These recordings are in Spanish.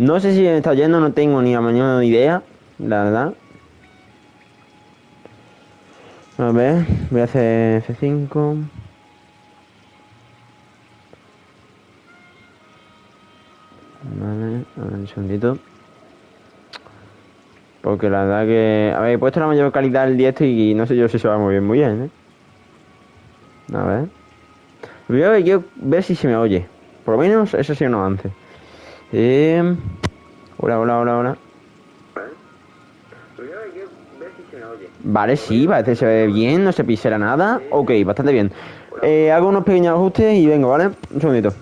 No sé si me está oyendo, no tengo ni la mañana idea, la verdad. A ver, voy a hacer F5. Vale, a ver un segundito. Porque la verdad que... A ver, he puesto la mayor calidad del directo y no sé yo si se va a mover muy bien, ¿eh? A ver. Primero que quiero ver si se me oye. Por lo menos eso sí un avance. Hola, hola, hola, hola. Vale, sí, parece que se ve bien, no se pisera nada. Ok, bastante bien. Hago unos pequeños ajustes y vengo, ¿vale? Un segundito.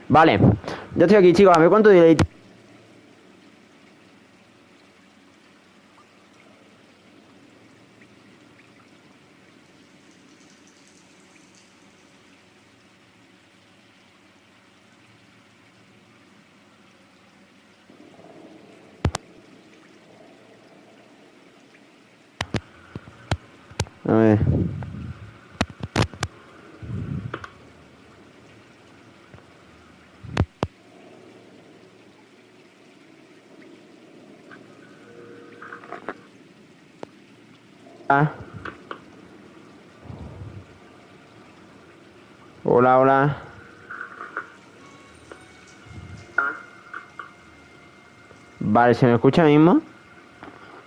Vale, ya estoy aquí, chicos. A ver cuánto diréis. A ver. Ah. Hola, hola. Vale, ¿se me escucha mismo?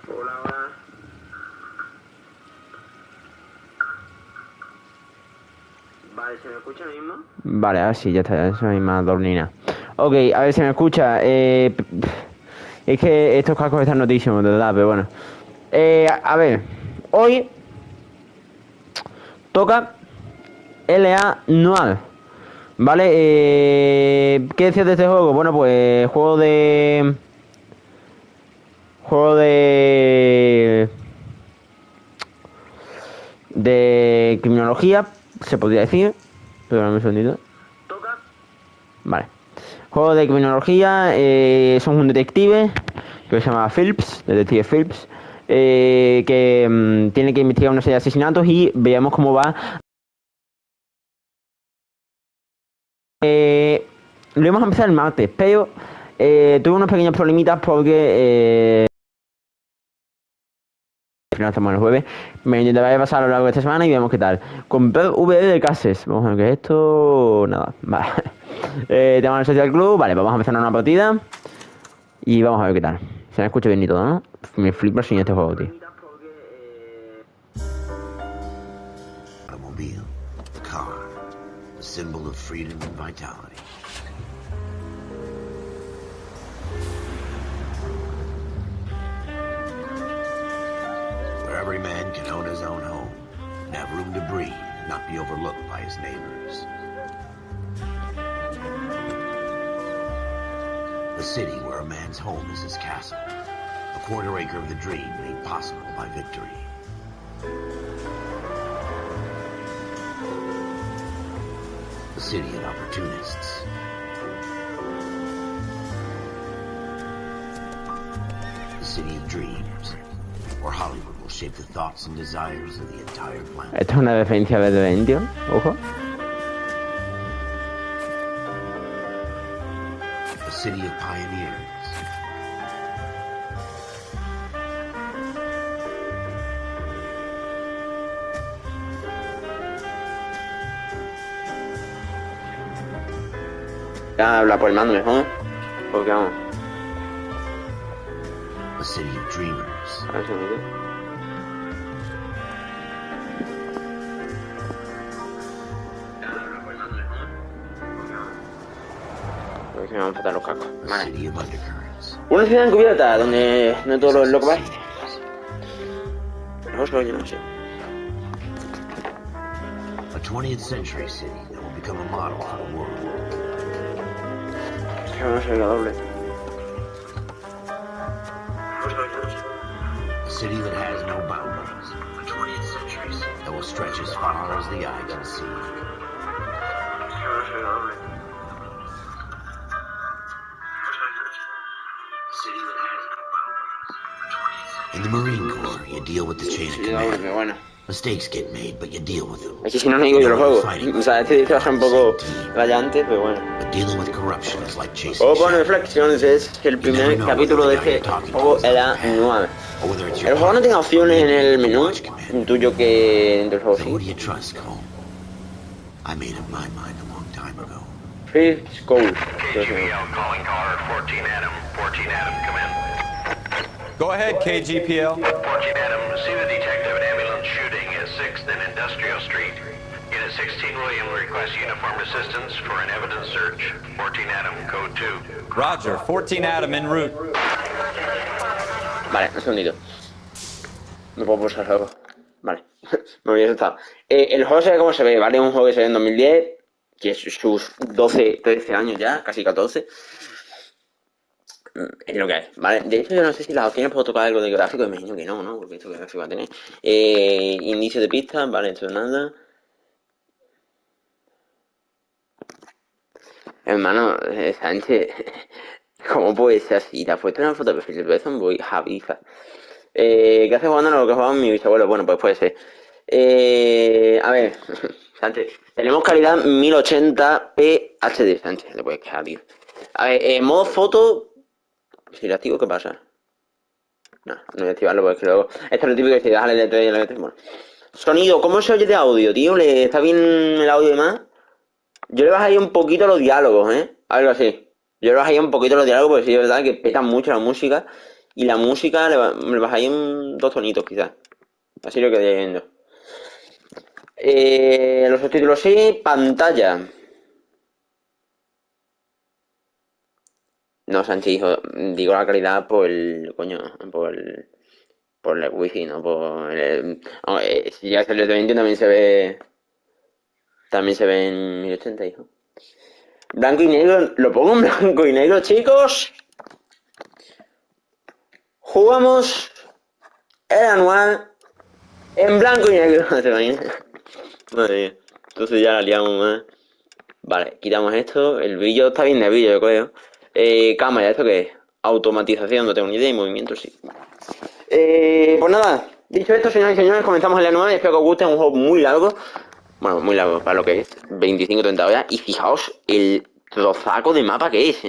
Hola, hola. Vale, ¿se me escucha mismo? Vale, ahora sí, ya está, esa misma dornina. Ok, a ver, ¿se me escucha? Es que estos cascos están notísimos, de verdad, pero bueno. A ver, hoy toca LA Noire. ¿Vale? ¿Qué decías de este juego? Bueno, pues juego de criminología, se podría decir. Pero un segundito. Vale. Juego de criminología, son un detective que se llama Phillips, detective Phillips, que tiene que investigar una serie de asesinatos y veamos cómo va. Lo íbamos a empezar el martes, pero tuve unos pequeños problemitas porque al final estamos el jueves. Me intentaré pasar a lo largo de esta semana y vemos qué tal. Compré VD de cases. Vamos a ver qué es esto. Nada, vale. Tenemos el social club. Vale, vamos a empezar una partida. Y vamos a ver qué tal. Se me escucha bien y todo, ¿no? Me flipa sin este juego, tío. Automobile, the car, the symbol of freedom and vitality. Where every man can own his own home and have room to breathe and not be overlooked by his neighbors. A city where a man's home is his castle. A quarter acre of the dream made possible by victory. A city of opportunists. A city of dreams, where Hollywood will shape the thoughts and desires of the entire planet. Esto es una referencia de 20, ojo. A city of pioneers. Habla por el mando mejor. Porque vamos. A city of dreamers. A ver si me dice. Porque se me van a faltar los cascos. A city of undercurrents. Una ciudad encubierta donde no todo lo que parece. No oye, no sé. A 20th century city that will become a model for the world. Que no se oiga doble. city that has no boundaries. The 20th century. That will stretch as far as the eye can see. In the Marine Corps, you deal with the chain of command. Mistakes get made, but you deal with them. Es que si no, no digo yo lo juego. O sea, este dice va a ser un poco rayante, pero bueno. But dealing with corruption is like chasing O por reflexiones es que el primer capítulo de este juego era Noire. El juego no tiene opciones en el menú. Intuyo que dentro del juego So who do you trust, Cole? I made up my mind a long time ago. First Cole. KGPL calling caller 14 Adam. 14 Adam, come in. Go ahead, KGPL. 14 Adam, see the detective at ambulance shooting at 6th and Industrial Street. Unit 16 William requests uniform assistance for an evidence search. 14 Adam, code 2. Roger, 14 Adam en route. Vale, un segundito. Me puedo pulsar el juego. Vale, me había asustado. El juego se ve como se ve, ¿vale? Un juego que se ve en 2010, que es sus 12, 13 años ya, casi 14. Es lo que hay, ¿vale? De hecho, yo no sé si las opciones puedo tocar algo de gráfico, imagino que no, ¿no? Porque esto que gráfico va a tener. Inicio de pista, vale, esto nada. Hermano, Sánchez, ¿cómo puede ser así? Te has puesto una foto de perfil de Bezon, voy javiza. ¿Qué hace jugando a lo que jugaban mi bisabuelo? Bueno, pues puede ser. A ver, Sánchez, tenemos calidad 1080p HD, Sánchez, te puedes quejar, tío. A ver, modo foto. Si lo activo, ¿qué pasa? No, no voy a activarlo porque luego... Esto es lo típico que si das al L3 y al L3, bueno. Sonido, ¿cómo se oye de audio, tío? ¿Está bien el audio y demás? Yo le bajaría un poquito los diálogos, ¿eh? Algo así. Yo le bajaría un poquito los diálogos porque sí, es verdad que peta mucho la música. Y la música le bajaría dos tonitos, quizás. Así lo quedaría viendo. Los subtítulos sí, pantalla. No, Sánchez, hijo, digo la calidad por el... Coño, por el wifi, no por el... Si ya salió de 20 también se ve... También se ve en 1080, hijo. Blanco y negro, lo pongo en blanco y negro, chicos. Jugamos el anual en blanco y negro. ¿Te imaginas? Madre mía. Entonces ya la liamos más. Vale, quitamos esto. El brillo está bien de brillo, yo creo. Cámara, ¿esto qué es? Automatización, no tengo ni idea. Y movimiento, sí. Pues nada, dicho esto, señoras y señores, comenzamos el anual. Espero que os guste, es un juego muy largo. Bueno, muy largo para lo que es. 25-30 horas. Y fijaos el trozaco de mapa que es,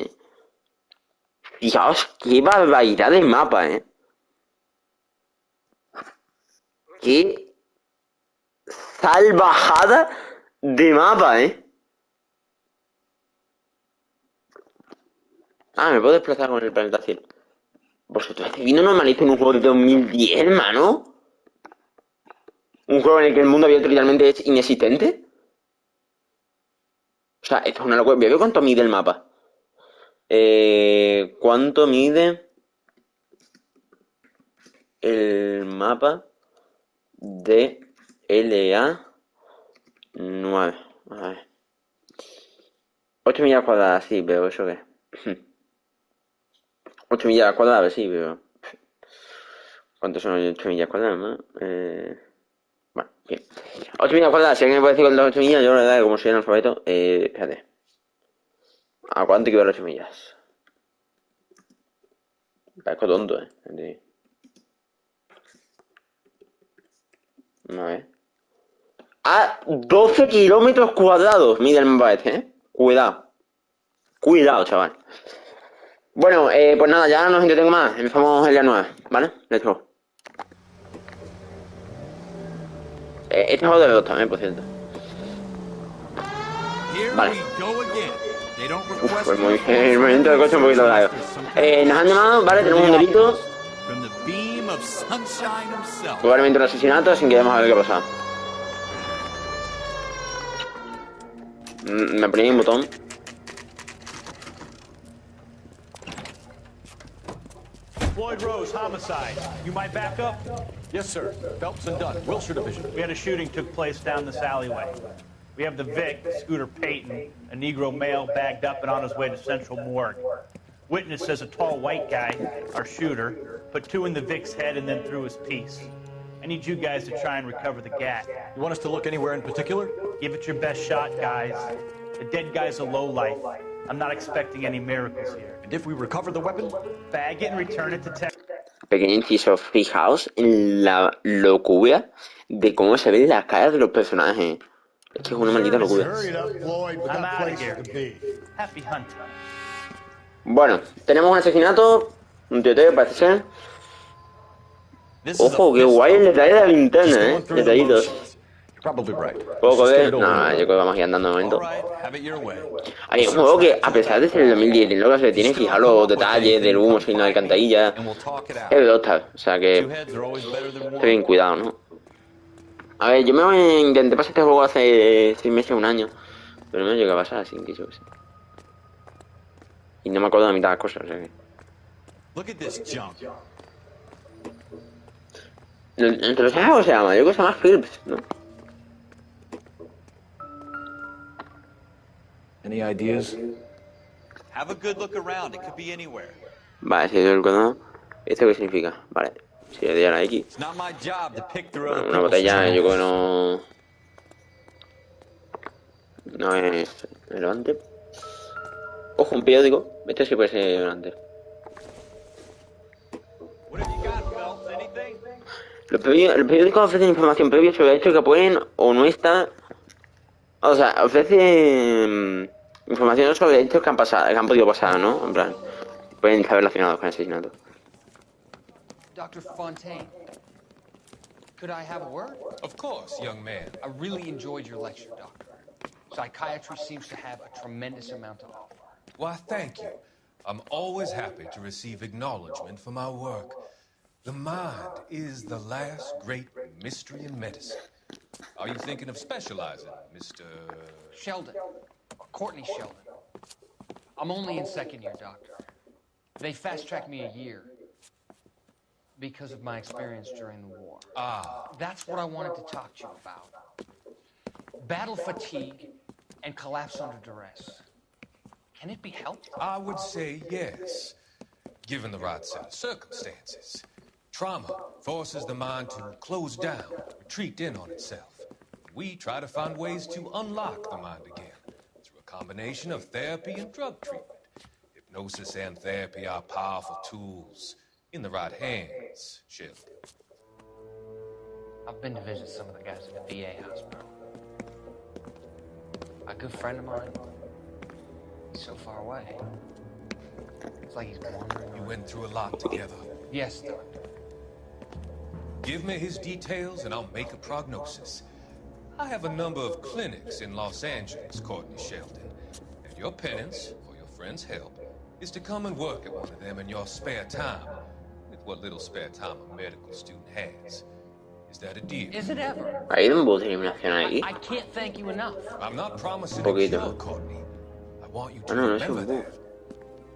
Fijaos qué barbaridad de mapa, Qué salvajada de mapa, Ah, me puedo desplazar con el planeta cielo. ¿Vosotros estáis viendo normalito en un juego de 2010, hermano? ¿Un juego en el que el mundo abierto literalmente es inexistente? O sea, esto es una locura. Veo cuánto mide el mapa. ¿Cuánto mide el mapa de LA9? A ver. 8 millas cuadradas, sí, pero ¿eso qué? 8 millas cuadradas, sí, pero... ¿Cuántos son 8 millas cuadradas, no? Bueno, bien. 8 millas cuadradas, si alguien me puede decir cuántas 8 millas, yo la verdad que como soy analfabeto, espérate. ¿A cuánto equivale 8 millas? Parezco tonto, A ver. A 12 kilómetros cuadrados mide el mapa este, Cuidado. Cuidado, chaval. Bueno, pues nada, ya no os entretengo más. Empezamos el día 9, ¿vale? Let's go. Este juego de los dos también, por cierto. Vale. Uf, el movimiento del coche es un poquito largo. Nos han llamado, vale, tenemos un delito. Probablemente un asesinato, así que vamos a ver qué pasa. Me ponía un botón. Floyd Rose, homicide. You might back up? Yes, sir. Phelps and Dunn, Wilshire Division. We had a shooting took place down this alleyway. We have the Vic, Scooter Payton, a Negro male bagged up and on his way to Central Morgue. Witness says a tall white guy, our shooter, put 2 in the Vic's head and then threw his piece. I need you guys to try and recover the gat. You want us to look anywhere in particular? Give it your best shot, guys. The dead guy's a lowlife. I'm not expecting any miracles here. And if we recover the weapon? Bag it and return it to tech. Pequeño inciso, fijaos en la locura de cómo se ven las caras de los personajes. Es que es una maldita locura. Hurry it up, Floyd. We I'm got out of places here. to be. Happy hunting. Bueno, tenemos un asesinato, un tiroteo parece ser. This is Ojo, a qué fist guay el bump. detalle de la linterna, Just going through the detallitos. motions. You're probably right. ¿Puedo Let's just get coger? it over No, with. yo creo que vamos a ir andando de All momento. right, have it your way. Hay un juego que, a pesar de ser el 2010, y lo que se le tiene fijar los detalles del humo saliendo de la alcantarilla, And we'll talk it es out. de Doctor, o sea Two que heads are always better than estoy bien one. cuidado, ¿no? A ver, yo intenté pasar este juego hace 6 meses, un año, pero no me llegó a pasar, así que yo qué sé. Y no me acuerdo de mitad de las cosas, o sea que... Look at this junk. Entre los ¿cómo se llama? Yo creo que se llama Phillips, ¿no? Any ideas? Have a good look around. It could be anywhere. Vale, si yo el cono. ¿Esto qué significa? Vale, si le doy a la X. It's not my job to pick through Bueno, other una people's botella yo creo que troubles. no es relevante. Ojo, un periódico. Este sí puede ser relevante. What have you got, Phelps? Anything? Los periódicos ofrecen información previa sobre hechos que pueden o no estar... O sea, ofrecen información sobre hechos que han pasado, que han podido pasar, ¿no? En plan, pueden estar relacionados con el asesinato. Dr. Fontaine, could I have a word? Of course, young man. I really enjoyed your lecture, Doctor. Psychiatry seems to have a tremendous amount to offer. Why, thank you. I'm always happy to receive acknowledgement for my work. The mind is the last great mystery in medicine. Are you thinking of specializing, Mr. Sheldon, Courtney Sheldon. I'm only in second year, Doctor. They fast-tracked me a year because of my experience during the war. Ah, That's what I wanted to talk to you about. Battle fatigue and collapse under duress. Can it be helped? I would say yes, given the right set of circumstances. Trauma forces the mind to close down, retreat in on itself. We try to find ways to unlock the mind again through a combination of therapy and drug treatment. Hypnosis and therapy are powerful tools in the right hands, Sheldon. I've been to visit some of the guys in the VA hospital. A good friend of mine, he's so far away. It's like he's wandering. You went through a lot together. Yes, Doctor. Give me his details and I'll make a prognosis. I have a number of clinics in Los Angeles, Courtney Sheldon. And your penance, for your friend's help, is to come and work at one of them in your spare time, with what little spare time a medical student has. Is that a deal? Is it ever? ¿Hay un bus de eliminación ahí? I can't thank you enough. I'm not promising Un a poquito. cure, Courtney. I want you to No, no es remember un that.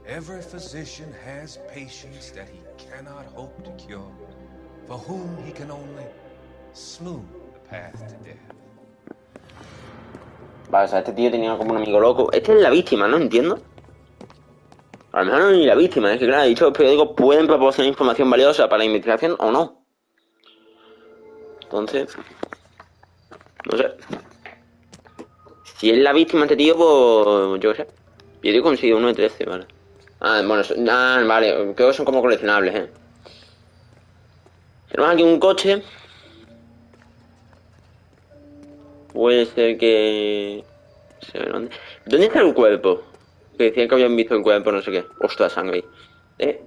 Every physician has patients that he cannot hope to cure, for whom he can only smooth the path to death. Vale, o sea, este tío tenía como un amigo loco. Este es la víctima, ¿no? Entiendo. A lo mejor no es ni la víctima, es que claro, he dicho que los periódicos pueden proporcionar información valiosa para la investigación o no. Entonces, no sé. Si es la víctima este tío, pues yo qué sé. Yo digo conseguido uno de 13, vale. Ah, bueno, vale, creo que son como coleccionables, Tenemos aquí un coche. Puede ser que... ¿Dónde está el cuerpo? Que decían que habían visto el cuerpo, no sé qué. Ostras, sangre. ¿Qué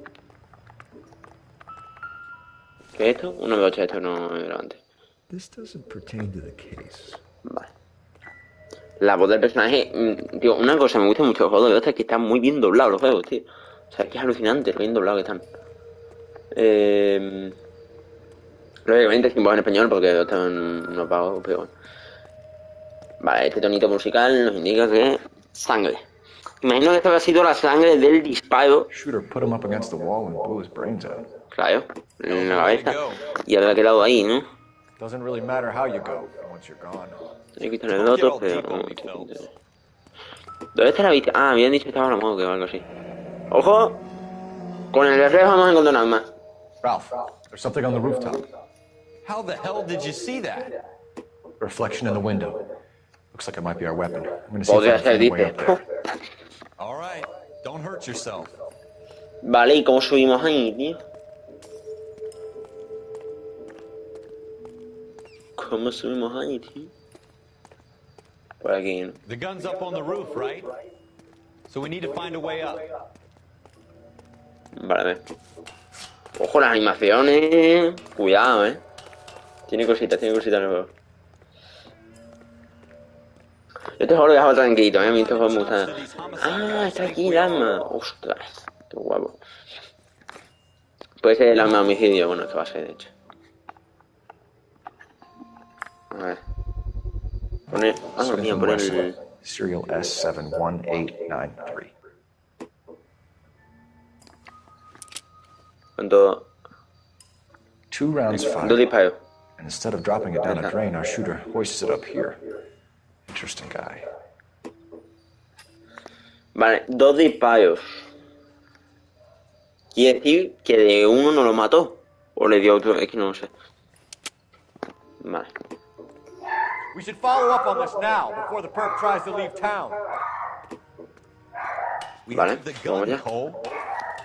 es esto? 1 de 8, esto no es relevante. This doesn't pertain to the case. Vale. La voz del personaje... Tío, una cosa me gusta mucho de los juegos de Doctor es que están muy bien doblados los juegos, tío. O sea, es que es alucinante lo bien doblados que están. Lógicamente sin voz en español porque Doctor no pago, pero bueno. Vale, este tonito musical nos indica que... Sangre. Imagino que esta ha sido la sangre del disparo. Shooter put him up against the wall and blew his brains out. Claro, en la cabeza. Y habrá quedado ahí, ¿no? Doesn't really matter how you go once you're gone. Hay que estar en el otro, pero... ¿Dónde está la víctima? Ah, habían dicho que estaba en la moto o algo así. Ojo. Con el reflejo vamos a encontrar un arma. Ralph, there's something on the rooftop. How the hell did you see that? Reflection in the window. Looks like it might be our weapon. I'm gonna see if I Podría can ser, find a way dice. up there. All right, don't hurt yourself. Vale, ¿y cómo subimos ahí, tío? ¿Cómo subimos ahí, tío? Por aquí, ¿no? The gun's up on the roof, right? So we need to find a way up. Vale, a ver. Ojo, las animaciones. Cuidado, Tiene cositas el juego. Yo este juego lo dejaba tranquilito, A mí este juego me gusta. Ah, está aquí el arma. Ostras, qué guapo. Puede ser el arma de homicidio, bueno, es que va a ser, de hecho. A ver. Poner. Ah, no, mía, poner el. Serial S71893. ¿Cuánto? 2 rounds Dos fired. disparos. And instead of dropping it down a drain, our shooter hoists it up here. Interesting guy. Vale, 2 disparos. Quiere decir que de uno no lo mató. O le dio otro, es que no lo sé. Vale. We should follow up on this now, before the perp tries to leave town. We Vale, have the vamos gun, allá. Cole.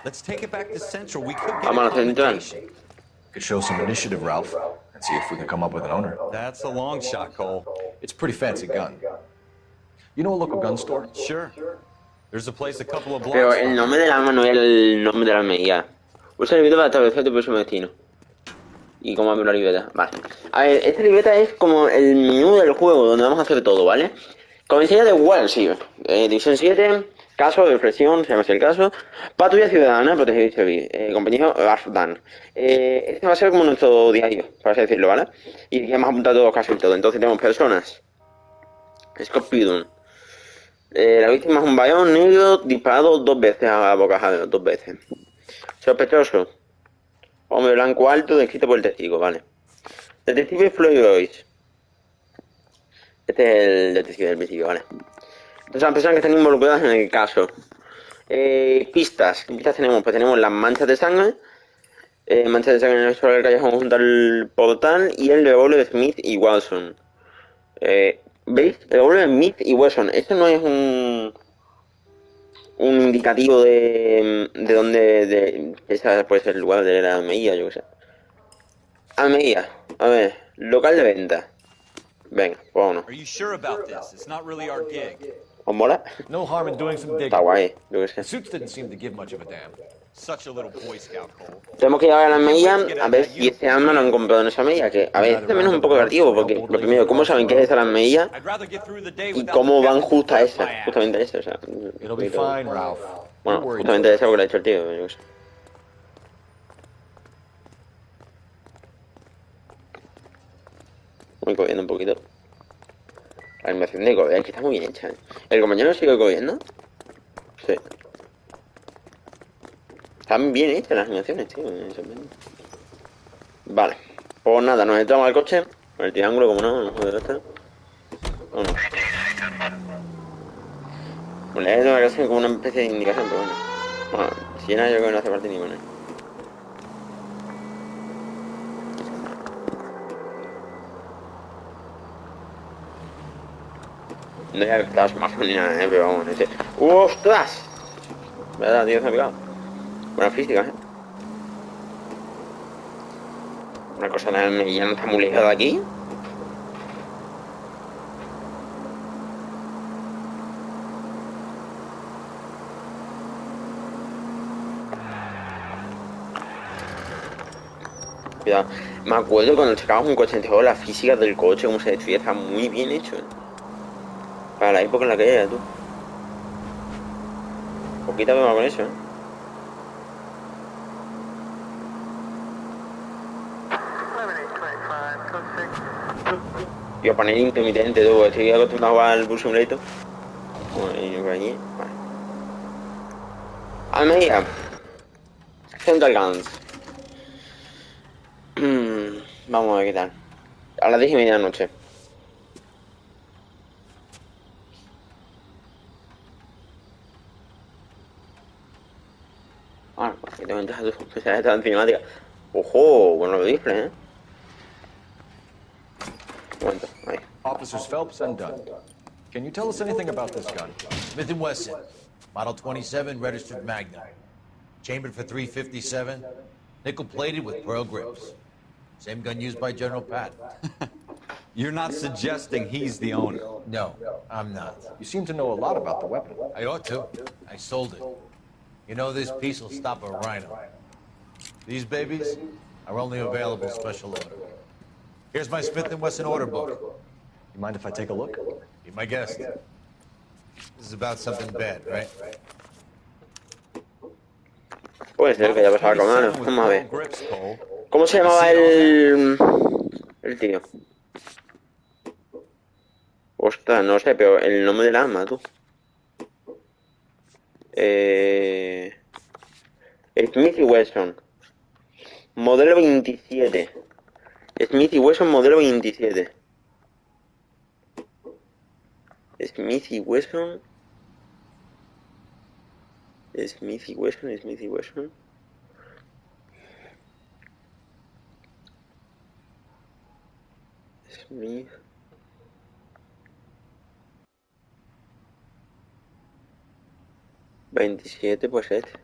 Let's take it back to Central. We could get Vamos a a la central. commendation. Could show some initiative, Ralph, and see if we can come up with an owner. That's a long shot, Cole. It's a pretty fancy gun. You know a local gun store? Sure. There's a place a couple of blocks Pero from el here. nombre del arma no es el nombre de la armería. Usa la libreta para establecer tu próximo destino. Y cómo abrir la libreta. Vale. A ver, esta libreta es como el menú del juego, donde vamos a hacer todo, ¿vale? Comisaría de Wall, sí. División 7, caso, reflexión, se llama así el caso. Patrulla ciudadana, proteger y servir. Compañero Afdan. Este va a ser como nuestro diario, por así decirlo, ¿vale? Y aquí hemos apuntado todos los casos y todo. Entonces tenemos personas. Scorpion. La víctima es un bayón negro disparado 2 veces a bocajarro, 2 veces. Sospechoso. Hombre blanco alto descrito por el testigo, vale. Detective Floyd Royce. Este es el detective del principio, vale. Entonces las personas que están involucradas en el caso. Pistas. ¿Qué pistas tenemos? Pues tenemos las manchas de sangre. Manchas de sangre en el suelo del callejón junto al portal. Y el revólver de Smith y Watson. ¿Veis? El revólver de Smith y Watson. Esto no es un indicativo de dónde esa puede ser el lugar de la Almería, yo qué sé. Almería, a ver, local de venta. Venga, pues vámonos. Are you sure about this? It's not really our gig. ¿Os mola? No harm in doing some digging. Está guay, yo qué The sé. suits didn't seem to give much of a damn. Such a little Boy Scout, Cole. Tenemos que ir a la Almería a ver si este arma lo han comprado en esa Almería. Que a ver, este también es un poco creativo, porque lo primero, ¿cómo saben qué es esa la Almería? I'd rather get through the day Y without cómo the van devil justo a up esa, my ass. justamente a esa, o sea. It'll be fine, Ralph. Bueno, Don't worry. justamente esa porque lo ha hecho el tío, yo qué sé. Voy corriendo un poquito. La animación de correr, es que está muy bien hecha. ¿El compañero sigue corriendo? Sí. Están bien hechas las animaciones, tío. Me sorprende. Vale. Pues nada, nos entramos al coche. Con el triángulo, como no, no joder esto. Vámonos. Bueno, le he dado casi como una especie de indicación, pero bueno. Bueno, si llena yo creo que no hace parte ni poner. No he estado más ni nada, pero vamos, ese. ¡Ostras! ¿Verdad, tío? Se me ha pegado. Buena física, Una cosa ya no está muy lejos de aquí. Cuidado. Me acuerdo cuando sacábamos un coche en la física del coche, cómo se destruía, está muy bien hecho. Para la época en la que era, tú. Poquita broma con eso, Iba a poner intermitente, tú, estoy acostumbrado a jugar al Bus Simulator. Bueno, y por allí, vale. Almería. Central Guns. Vamos a ver qué tal. A las 10:30 de la noche. Qué ventaja tú. O sea, esta en cinemática. Ojo, bueno rifle, Un momento, ahí. Officers Phelps and Dunn. Can you tell us anything about this gun? Smith & Wesson, Model 27, registered Magnum. Chambered for .357, nickel-plated with pearl grips. Same gun used by General Patton. You're not suggesting he's the owner? No, I'm not. You seem to know a lot about the weapon. I ought to. I sold it. You know, this piece will stop a rhino. These babies are only available special order. Here's my Smith & Wesson order book. You mind if I take a look? Be my guest. This is about something bad, right? Puede ser que haya pasado con algo. Vamos a ver. ¿Cómo se llamaba el tío? Ostras, no sé, pero el nombre del arma, tú. Smith y Wesson. Modelo 27. Smith y Wesson, modelo 27. Smith y Wesson. Smith y Wesson, Smith y Wesson. Smith. $27, pues este.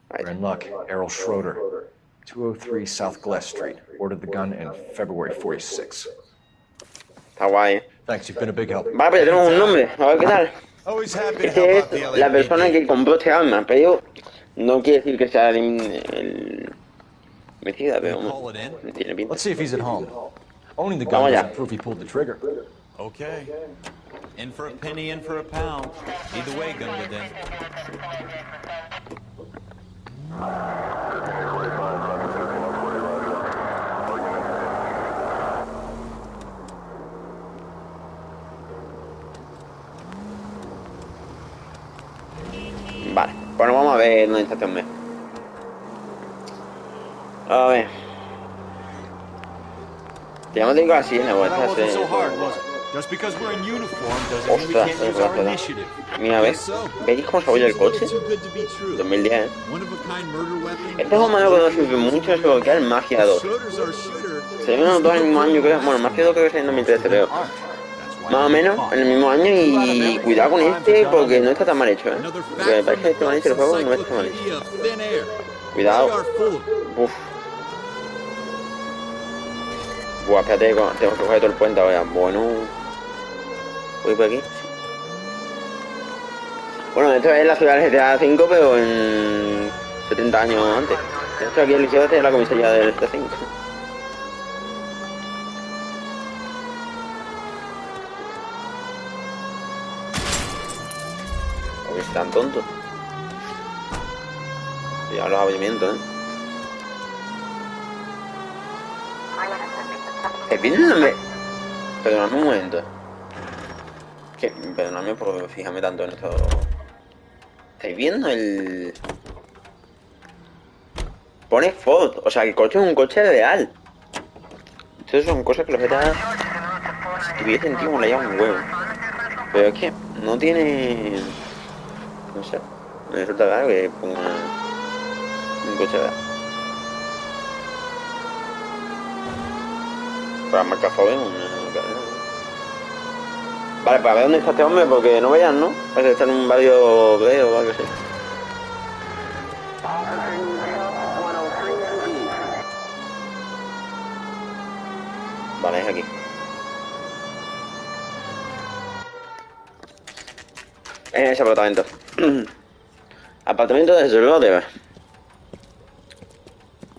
We're in luck. Errol Schroeder, 203 South Glass Street. Ordered the gun in February 46. Está guay. Thanks, you've been a big help. Vale, pues ya tenemos un nombre. A ver qué tal. Este es la persona que compró este arma, pero no quiere decir que sea el homicida, pero no tiene pinta. Let's see if he's at home. Owning the gun doesn't prove he pulled the trigger. Okay. In for a penny, in for a pound. Either way, gun within. Vale, bueno, vamos a ver dónde está este hombre. A ver. Te llamo digo así, ¿no? Ostras, es verdad. Mira, ¿ves? ¿Veis cómo se oye el coche? 2010, ¿eh? Este juego me lo conozco mucho, es lo que es Mafia 2. Se ven los dos en el mismo año, creo. Bueno, Mafia 2 creo que es en 2013, pero más o menos en el mismo año, y cuidado con este porque no está tan mal hecho, Porque me parece que este mal hecho el juego no está mal hecho. Cuidado. Uf. Buah, espérate, tengo que coger todo el puente ahora. Bueno. Voy por aquí. Bueno, esto es la ciudad del GTA V, pero en 70 años antes. Esto aquí el liceo es la comisaría del GTA V. Porque es tan tonto. Ya los aburrimientos, Perdóname. Perdóname un momento. Perdóname por fijarme tanto en esto. ¿Estáis viendo el...? Pone Ford. O sea, el coche es un coche real. Estas son cosas que los GTA... Si tuviese sentido, me la llevan un huevo. Pero es que no tiene... No sé. Me resulta raro que ponga un coche real. Para marcar Ford una cadena. Vale, para ver dónde está este hombre, porque no vean, ¿no? Parece que está en un barrio B o algo así. Vale, es aquí. En ese apartamento. Apartamento de Resolviendo.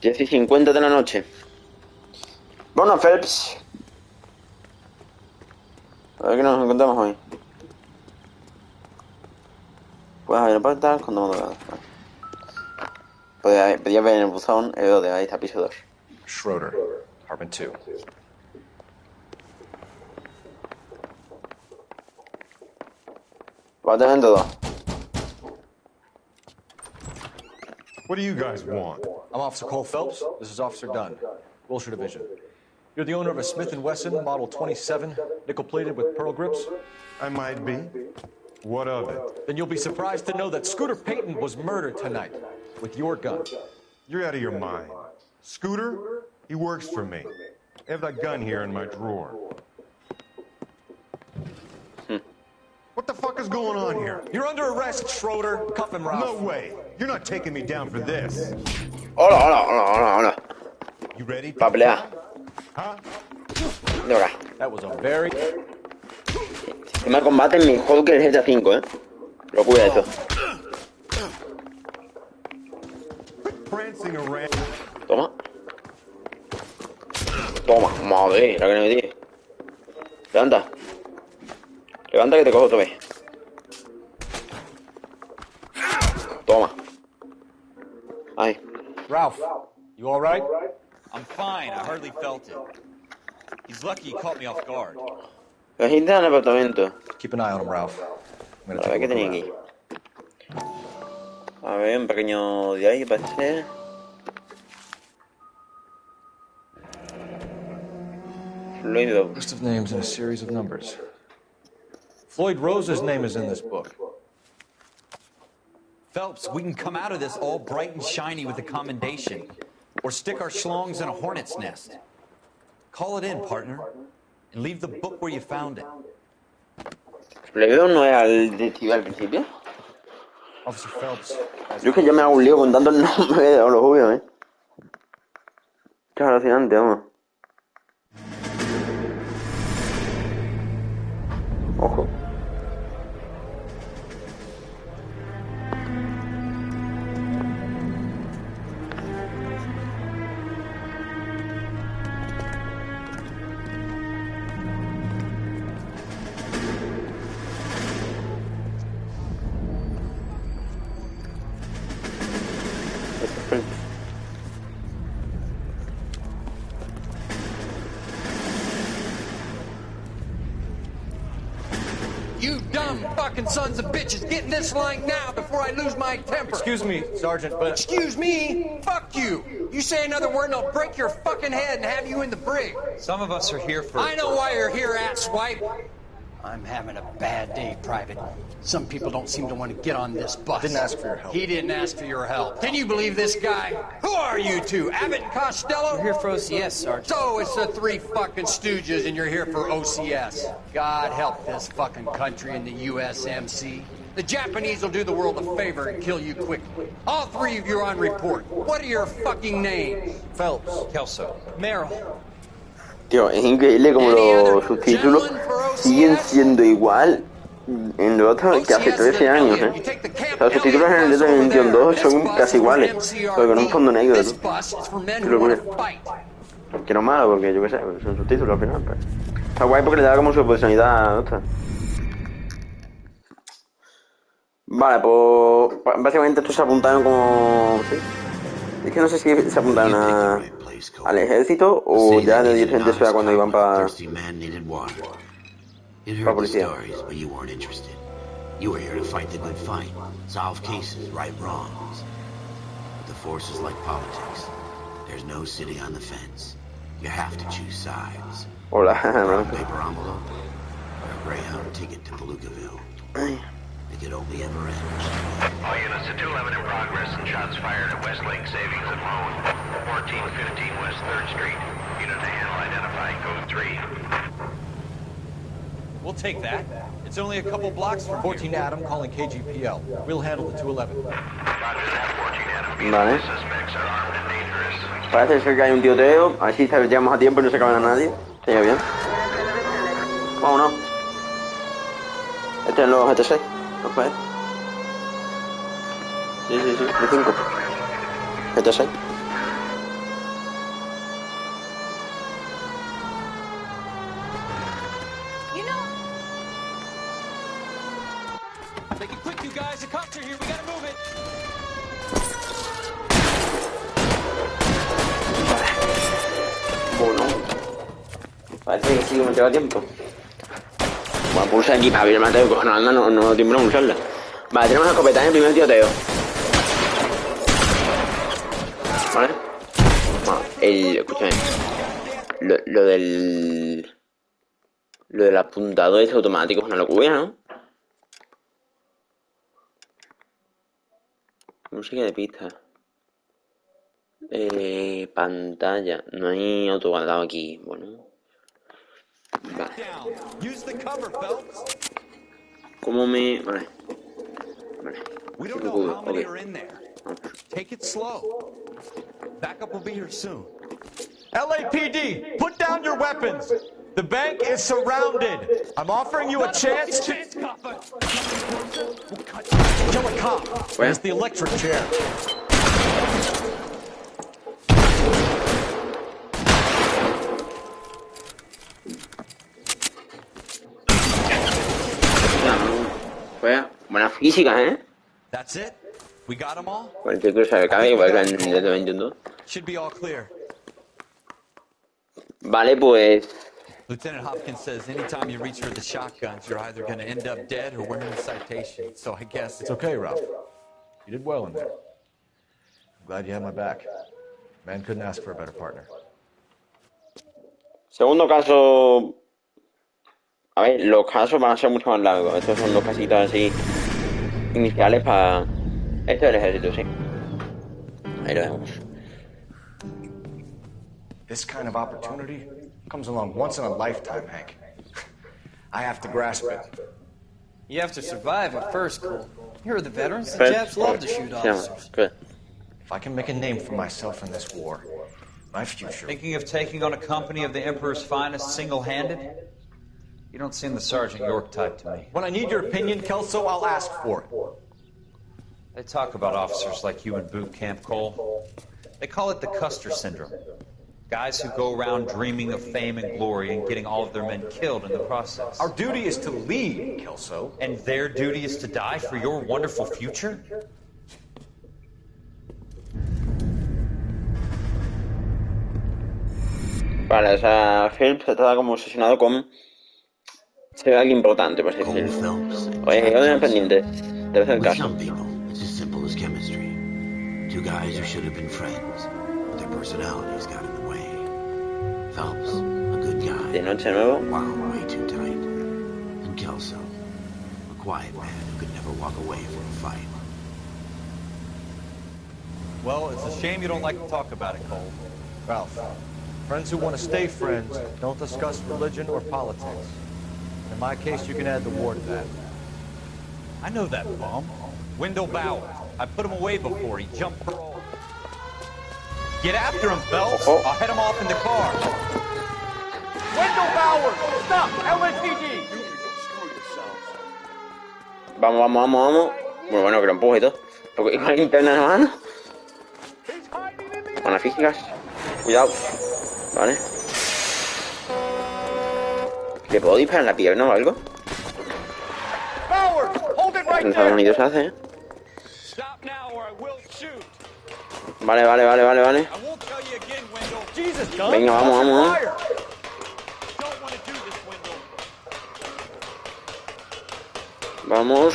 10:50 de la noche. Bueno, Phelps. A ver qué nos encontramos hoy. Pues a ver, no puede estar con dos. Podría ver en el buzón el de ahí está piso 2. Schroeder, apartment 2. Apartamento 2. What do you guys want? I'm Officer Cole Phelps. This is Officer Dunn, Wilshire Division. You're the owner of a Smith & Wesson Model 27, nickel-plated with pearl grips? I might be. What of it? Then you'll be surprised to know that Scooter Payton was murdered tonight with your gun. You're out of your mind. Scooter? He works for me. I have that gun here in my drawer. What the fuck is going on here? You're under arrest, Schroeder. Cuff him, Ralph. No way. You're not taking me down for this. Hola, hola, hola, hola, hola. You ready? Pa' pelear. Huh? De verdad. That was a very... Sistema de combate mejor que el GTA V, Locura eso. Prancing around. Toma. Toma, madre, la que me metí. Levanta. Levanta que te cojo otra vez. Toma. Ay. Ralph, you all right? I'm fine. I hardly felt it. He's lucky he caught me off guard. La gente en el apartamento. Keep an eye on him, Ralph. I'm gonna A ver take qué a tenía look aquí. A ver, un pequeño diario parece. Floyd. List of names and a series of numbers. Floyd Rose's name is in this book. Phelps, we can come out of this all bright and shiny with a commendation. Or stick our schlongs in a hornet's nest. Call it in, partner. And leave the book where you found it. ¿Plebeo no era el detective al principio? Officer Phelps. Yo es que ya me hago un lío con tantos nombres de los obvios, Qué alucinante, vamos. Ojo. You dumb fucking sons of bitches, get in this line now before I lose my temper. Excuse me, Sergeant, but... Excuse me? Fuck you. You say another word and I'll break your fucking head and have you in the brig. Some of us are here for... I know why you're here, asswipe. I'm having a bad day, Private. Some people don't seem to want to get on this bus. Didn't ask for your help. He didn't ask for your help. Can you believe this guy? Who are you two? Abbott and Costello? We're here for OCS, Sergeant. So it's the three fucking stooges and you're here for OCS. God help this fucking country and the USMC. The Japanese will do the world a favor and kill you quickly. All three of you are on report. What are your fucking names? Phelps. Kelso. Merrill. Tío, es increíble como los subtítulos siguen siendo igual en los otros que hace 13 años, O sea, los subtítulos en el de Resolviendo 2 son casi iguales, pero con un fondo negro, ¿no? Qué locura. Que no es malo, porque yo qué sé, son subtítulos al final, pero... Está guay porque le da como su personalidad, ¿no? Vale, pues básicamente estos se apuntaron como... ¿sí? Es que no sé si se apuntaron al ejército o ya de diferentes era cuando iban para policía. You were here to fight the good fight, solve cases, right wrongs. But the force is like politics. There's no city on the fence. You have to choose sides. Hola, a paper envelope or a Greyhound ticket to Palookaville. It could only ever end. All units to 211 in progress and shots fired at Westlake Savings and Loan, 1415 West 3rd Street. Unit to handle identifying code 3. We'll take that. It's only a couple blocks from 14 here. Adam calling KGPL. We'll handle the 211. Roger that, 14 Adam. Vale. Suspects are armed and dangerous. Parece ser que hay un tiroteo, a ver si llegamos a tiempo y no se acaban a nadie. Sería bien. Vámonos. Este es los GT6. ¿No fue? Sí, de 5. GT6. Make it quick, you guys. The cops are here. We gotta move it. Bueno. Parece que sí que me lleva tiempo. Voy a pulsar aquí para abrir el mateo, porque no anda, no tiempo a pulsarla. Vale, tenemos la escopeta en el primer tiroteo. Vale. Bueno, escúchame. Lo del apuntador ese automático es una locura, ¿no? Música de pista. Pantalla. No hay autoguardado aquí. Bueno. Vale. ¿Cómo me...? Vale. Vale. We don't Escudo, know how many ok. are in there. Take it slow. Backup will be here soon. LAPD, put down your weapons. The bank is surrounded. I'm offering you a chance to kill a cop. Where? It's the electric chair. Juega. Buena física, ¿eh? That's it? We got them all? Cualquier cosa que cabe, igual que en el de 21. Should be all clear. Vale, pues... Lieutenant Hopkins says anytime you reach for the shotguns, you're either going to end up dead or wearing a citation. So I guess It's okay, Ralph. You did well in there. I'm glad you had my back. Man couldn't ask for a better partner. Segundo caso... A ver, los casos van a ser mucho más largos. Estos son dos casitos así... iniciales para... Esto es el ejército, sí. Ahí lo vemos. This kind of opportunity comes along once in a lifetime, Hank. I have to grasp it. You have to survive at first, Cole. Here are the veterans. The First, Japs love to shoot officers. Good. If I can make a name for myself in this war, my future... Thinking of taking on a company of the Emperor's finest single-handed? You don't seem the Sergeant York type to me. When I need your opinion, Kelso, I'll ask for it. They talk about officers like you in boot camp, Cole. They call it the Custer syndrome. Guys who go around dreaming of fame and glory and getting all of their men killed in the process. Our duty is to lead, Kelso. And their duty is to die for your wonderful future? Vale, o sea, Phelps está como obsesionado con ser alguien importante, por así decirlo. Oye, yo tengo pendiente. Debe ser el With caso. some people, it's as simple as chemistry. Two guys who should have been friends, but their personalities got in the way. Phelps, a good guy. De noche de nuevo. Wound way too tight. And Kelso, a quiet man who could never walk away from a fight. Well, it's a shame you don't like to talk about it, Cole. Ralph, friends who want to stay friends don't discuss religion or politics. In my case, you can add the war to that. I know that bum. Wendell Bauer. I put him away before. He jumped parole. Get after him, Phelps. Oh. I'll head him off in the car. Wendell Bauer! Stop! LAPD! Vamos, vamos, vamos, vamos. Bueno, que lo empuje y todo. Porque igual interna en la mano. Con las físicas. Cuidado. Vale. ¿Le puedo disparar en la pierna o algo? En Estados Unidos se hace, ¿eh? Vale, vale, vale, vale, vale. Venga, vamos, vamos, vamos. Vamos.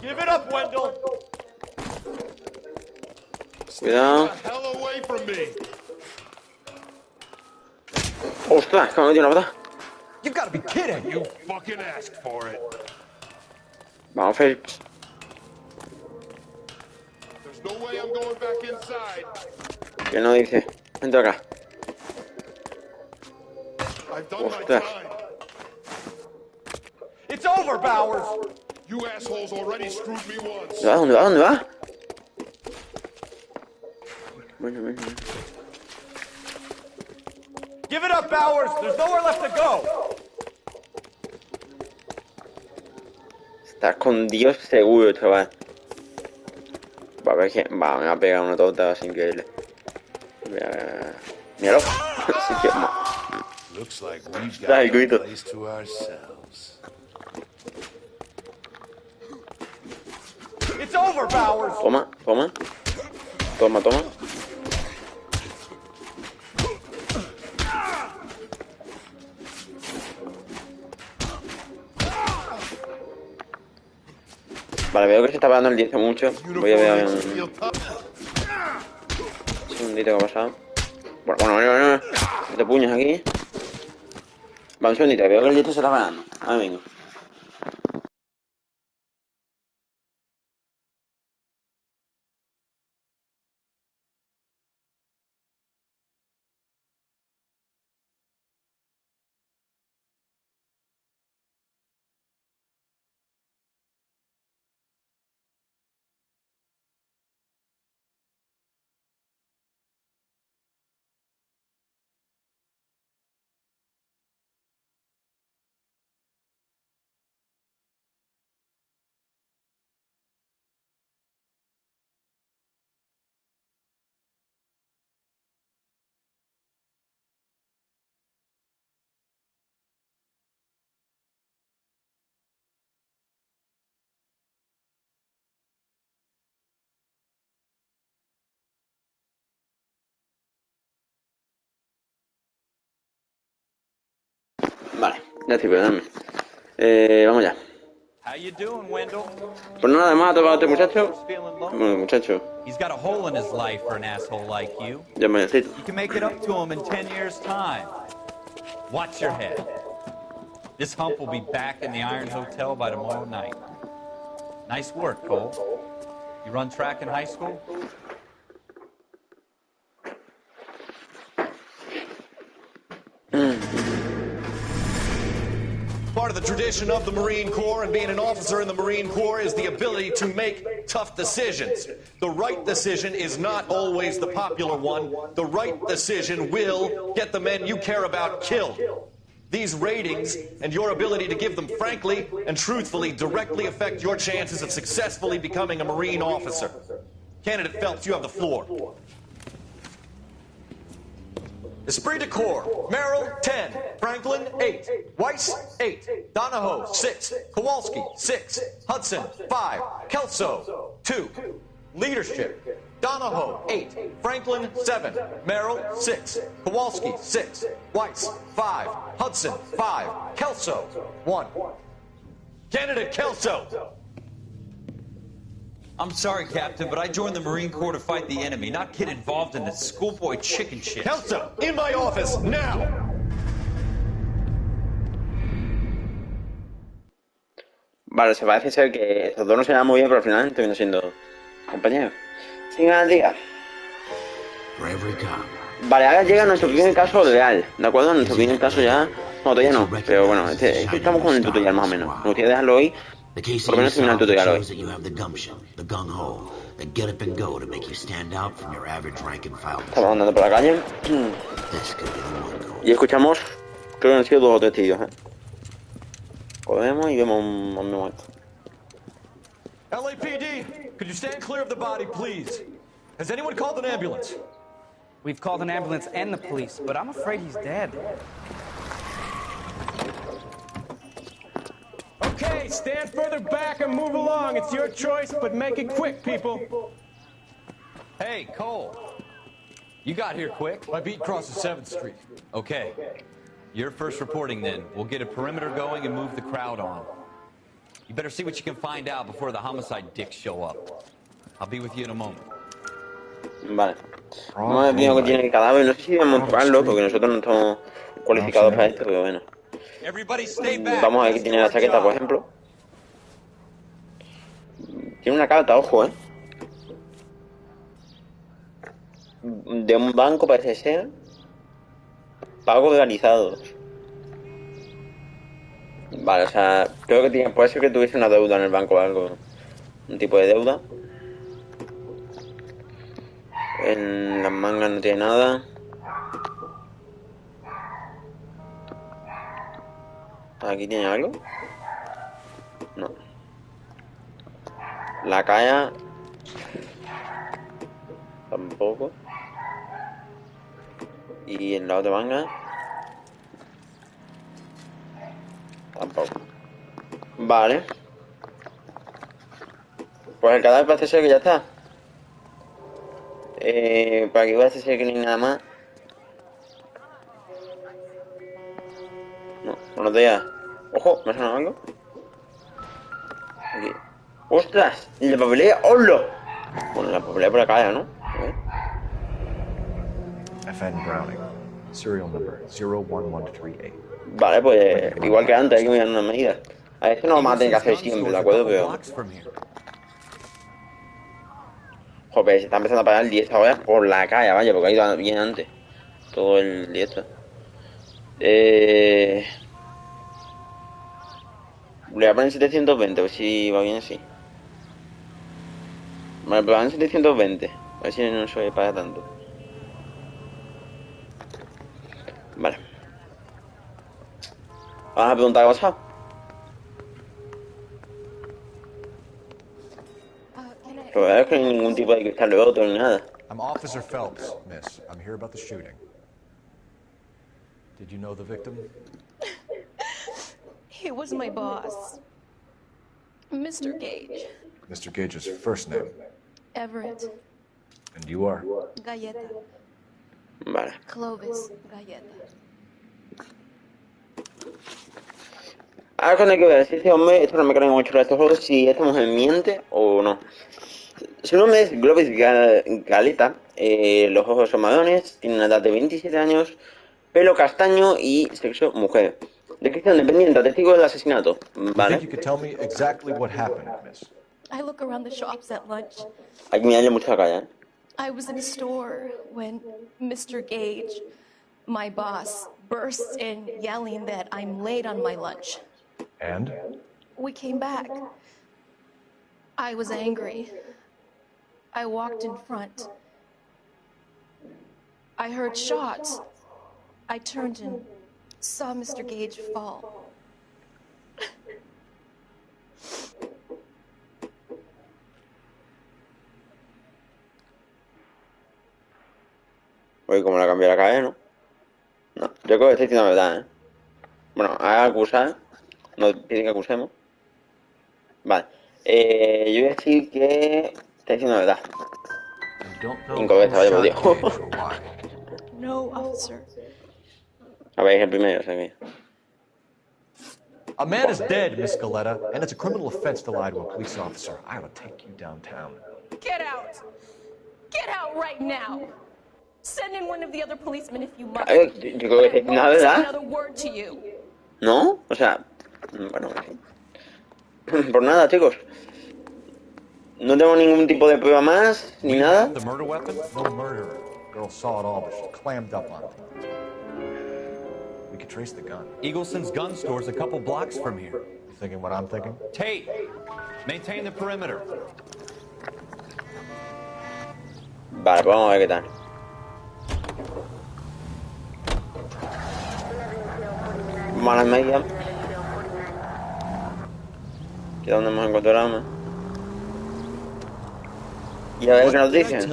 Give it up, Wendell. Cuidado. Ostras, que me metido una patada. You've got to be kidding! You fucking asked for it. Vamos, Phelps. There's no way I'm going back inside. ¿Qué no dice? Entra acá. I've done my Ostras. time. It's over, Bowers! You assholes already screwed me once. ¿Dónde va? ¿Dónde va? ¿Dónde va? Bueno, bueno, bueno. Give it up, Bowers! There's nowhere left to go! Está escondido seguro, chaval. Va a ver que... Va, me va a pegar una tonta sin quererle. Míralo. Así que... Looks like we've got Dale, the cuito. place to ourselves. It's over, Bowers! Toma, toma. Toma, toma. Vale, veo que se está pegando el 10 mucho. Voy a ver un segundito que ha pasado. Bueno. De puños aquí. Va, un segundito, veo que el 10 se está pegando. A ver, vengo. Ya estoy, perdóname. Vamos ya. How you doing, Wendell? Pues nada más, ha tocado este muchacho. Feeling lonely? Bueno, muchacho. He's got a hole in his life for an asshole like you. Ya me necesito. You can make it up to him in 10 years' time. Watch your head. This hump will be back in the Irons Hotel by tomorrow night. Nice work, Cole. You run track in high school? Part of the tradition of the Marine Corps and being an officer in the Marine Corps is the ability to make tough decisions. The right decision is not always the popular one. The right decision will get the men you care about killed. These ratings and your ability to give them frankly and truthfully directly affect your chances of successfully becoming a Marine officer. Candidate Phelps, you have the floor. Esprit de Corps, Merrill, 10. Franklin, 8. Weiss, 8. Donahoe, 6. Kowalski, 6. Hudson, 5. Kelso, 2. Leadership, Donahoe, 8. Franklin, 7. Merrill, 6. Kowalski, 6. Weiss, 5. Hudson, 5. Kelso, 1. Candidate Kelso! I'm sorry, Captain, but I joined the Marine Corps to fight the enemy, not get involved in this schoolboy chicken shit. Kelso, in my office, now! Vale, se parece ser que estos dos no se llevan muy bien, pero al final terminan siendo compañeros. Sin diga. Vale, ahora llega nuestro primer caso real, ¿de acuerdo? Nuestro primer caso ya... No, todavía no, pero bueno, estamos con el tutorial más o menos. Me gustaría dejarlo hoy, por lo menos terminar el tutorial hoy. Estamos andando por la calle. Y escuchamos, creo que han sido 2 o 3 tiros, Cogemos y vemos un muerto. LAPD, could you stand clear of the body, please? Has anyone called an ambulance? We've called an ambulance and the police, but I'm afraid he's dead. Okay, stand further back and move along. It's your choice, but make it quick, people. Hey, Cole. You got here quick. My beat crosses 7th Street. Okay. You're first reporting then. We'll get a perimeter going and move the crowd on. You better see what you can find out before the homicide dicks show up. I'll be with you in a moment. Vale. Vamos a ver que tiene el cadáver. No sé si vamos a probarlo porque nosotros no estamos cualificados para esto, pero bueno. Vamos a ver que tiene la chaqueta, por ejemplo. Tiene una carta, ojo, de un banco, parece ser. Pagos realizados. Vale, o sea, creo que tiene, puede ser que tuviese una deuda en el banco o algo. Un tipo de deuda. En las mangas no tiene nada. ¿Aquí tiene algo? No. La calla. Tampoco. Y en la otra manga. Tampoco. Vale. Pues el cadáver parece ser que ya está. Para que parece ser que no hay nada más. No, buenos días. Ojo, ¿me suena algo? Aquí. ¡Ostras! ¿Y la papelera? ¡Hola! Bueno, la papelera por acá, ¿no? A ver. FN Browning, serial number 01138. Vale, pues igual que antes, hay que mirar unas medidas. A ver, esto no lo vamos a tener que hacer siempre, ¿de acuerdo? Pero... Joder, se está empezando a pagar el 10 ahora por la calle, vaya, porque ha ido bien antes. Todo el 10. Le voy a poner 720, a ver si va bien así. Vale, pero en 720. A ver si no se paga tanto. Vale. Vamos a preguntar qué ha pasado. Pero la verdad es que no hay ningún tipo de cristal de otro ni nada. I'm Officer Phelps, miss. I'm here about the shooting. Did you know the victim? He was my boss. Mr. Gage. Mr. Gage's first name. Everett. And you are? Galleta. Vale. Clovis Galleta. Ahora cuando hay que ver si este hombre, esto no me carga mucho de estos juegos, si esta mujer miente o no. Su nombre es Globis Galeta, los ojos son marrones, tiene una edad de 27 años, pelo castaño y sexo mujer. Descripción dependiente, testigo del asesinato. You Vale. think you could tell me exactly what happened, miss? I look around the shops at lunch. Hay que mirarle mucho la cara, ¿eh? I was in a store when Mr. Gage, my boss, bursts in yelling that I'm late on my lunch. And? We came back. I was angry. I walked in front. I heard shots. I turned and saw Mr. Gage fall. Oye, como la cambió la cara, ¿no? No, yo creo que estoy diciendo la verdad, ¿eh? Bueno, a acusar. No piden que acusemos. Vale. Yo voy a decir que está diciendo la verdad. Incorrecta, vaya por Dios. No, officer. A ver, es el primero, o sea que... A man is dead, Miss Galetta, and it's a criminal offense to lie to a police officer. I ought to take you downtown. Get out! Get out right now! Send in one of the other policemen if you must. Yo creo que está diciendo la verdad. Another word to you. ¿No? O sea... Bueno, por nada, chicos. No tengo ningún tipo de prueba más, ni nada. The murder weapon? No murderer. Girl saw it all, but she clammed up on it. We could trace the gun. Eagleson's gun store's a couple blocks from here. You thinking what I'm thinking? Tate, maintain the perimeter. Vale, pues vamos a ver qué tal. Malas medias. Que es donde hemos encontrado armas. Y a ver qué nos dicen.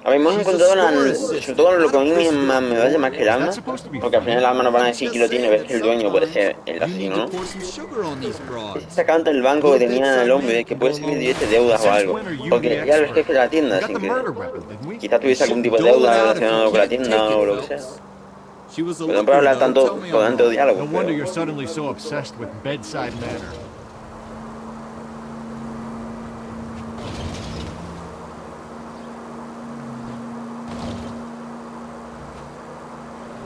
A ver, hemos encontrado sobre todo lo que a mí más me vaya más que el arma, porque al final el arma nos van a decir quién lo tiene, ves que el dueño puede ser el asesino, ¿no? Esa canta el banco que tenía el hombre, que puede ser que tuviese deudas o algo, porque ya el jefe de la tienda, sin que quizás tuviese algún tipo de deuda relacionado con la tienda o lo que sea. Pero no puedo hablar tanto con tanto diálogo. No wonder you're suddenly so obsessed with bedside manner.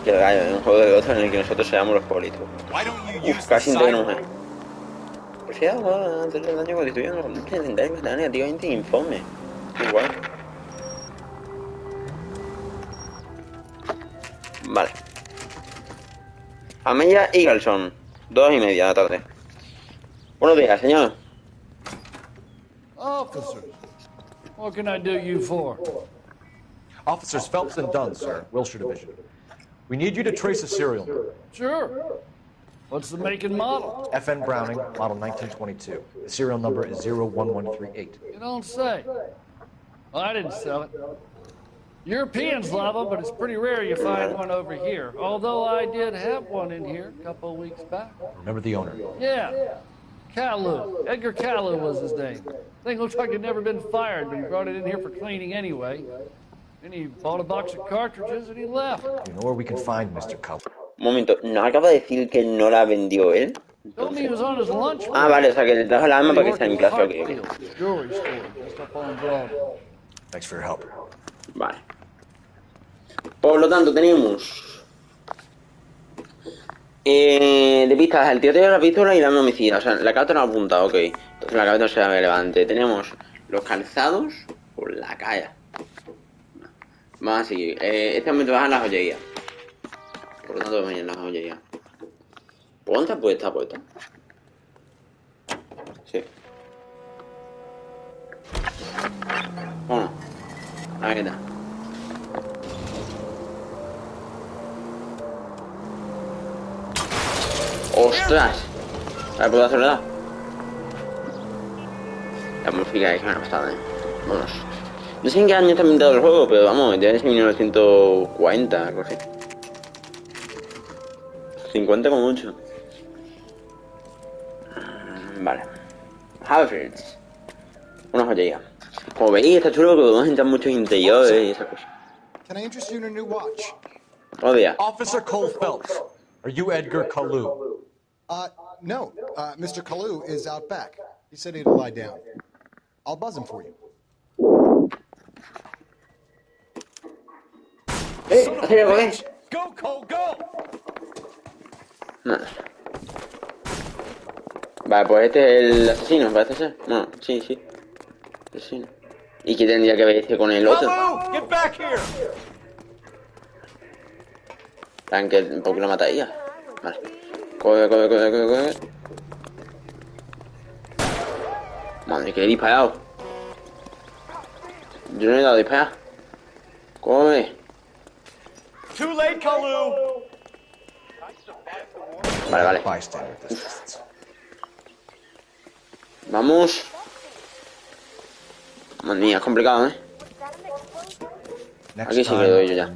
Que gallo, es un juego de otro en el que nosotros seamos los políticos. Casi no tenemos mujer. Pues sí, antes del daño constituyendo los conductos incidentales que están negativamente informe. Igual. Vale. Amelia Eagleson, 2:30 de la tarde. Buenos días, señor. Officers, what can I do you for? Officers Phelps and Dunn, sir, Wilshire Division. We need you to trace a serial number. Sure. What's the make and model? FN Browning, model 1922. The serial number is 01138. You don't say. Well, I didn't sell it. Europeans love them, but it's pretty rare you find one over here. Although I did have one in here a couple of weeks back. Remember the owner? Yeah. Calu. Edgar Calu was his name. Thing looks like it'd never been fired, but he brought it in here for cleaning anyway. Then he bought a box of cartridges and he left. You know where we can find Mr. Cullen? Un momento, ¿no acaba de decir que no la vendió él? Told me he was on his lunch. Ah, vale, o sea que le trajo la arma para que esté en clase. Okay. Jewelry store, just up on Broadway. Thanks for your help. Vale. Por lo tanto, tenemos de pistas el tiroteo de la pistola y la arma homicida. O sea, la carta no ha apuntado, ok. Entonces la cabeza no será relevante. Tenemos los calzados por la calle. Vamos a seguir. Este momento baja la joyería. Por lo tanto, vamos a ir en la joyería. ¿Por dónde puede estar puesta? Sí. Bueno, a ver qué tal. ¡Ostras! A ver, ¿puedo hacerlo? La música es una pasada, Vámonos. No sé en qué año está ambientado el juego, pero vamos, debe ser 1940, algo así. 50 como mucho. Vale. Harvards. Una joyería. Como veis, está chulo que podemos entrar muchos interiores y esas cosas. Can I interest you in a new watch? Buenos días. Officer Cole Phelps. Are you Edgar Kalu? No. Mr. Kalu is out back. He said he'd lie down. I'll buzz him for you. Hace algo, Go, Cole, go! Nada. Vale, pues este es el asesino, parece ser. No, sí, sí. Asesino. ¿Y qué tendría que ver este con el otro? Kalu, get back here! ¿Por qué lo mataría? Vale. Coge. Madre, que he disparado. Yo no he dado a disparar. Coge. Too late, Kalu! Vale. Vamos. Madre mía, es complicado, ¿eh? Aquí sí que doy yo ya.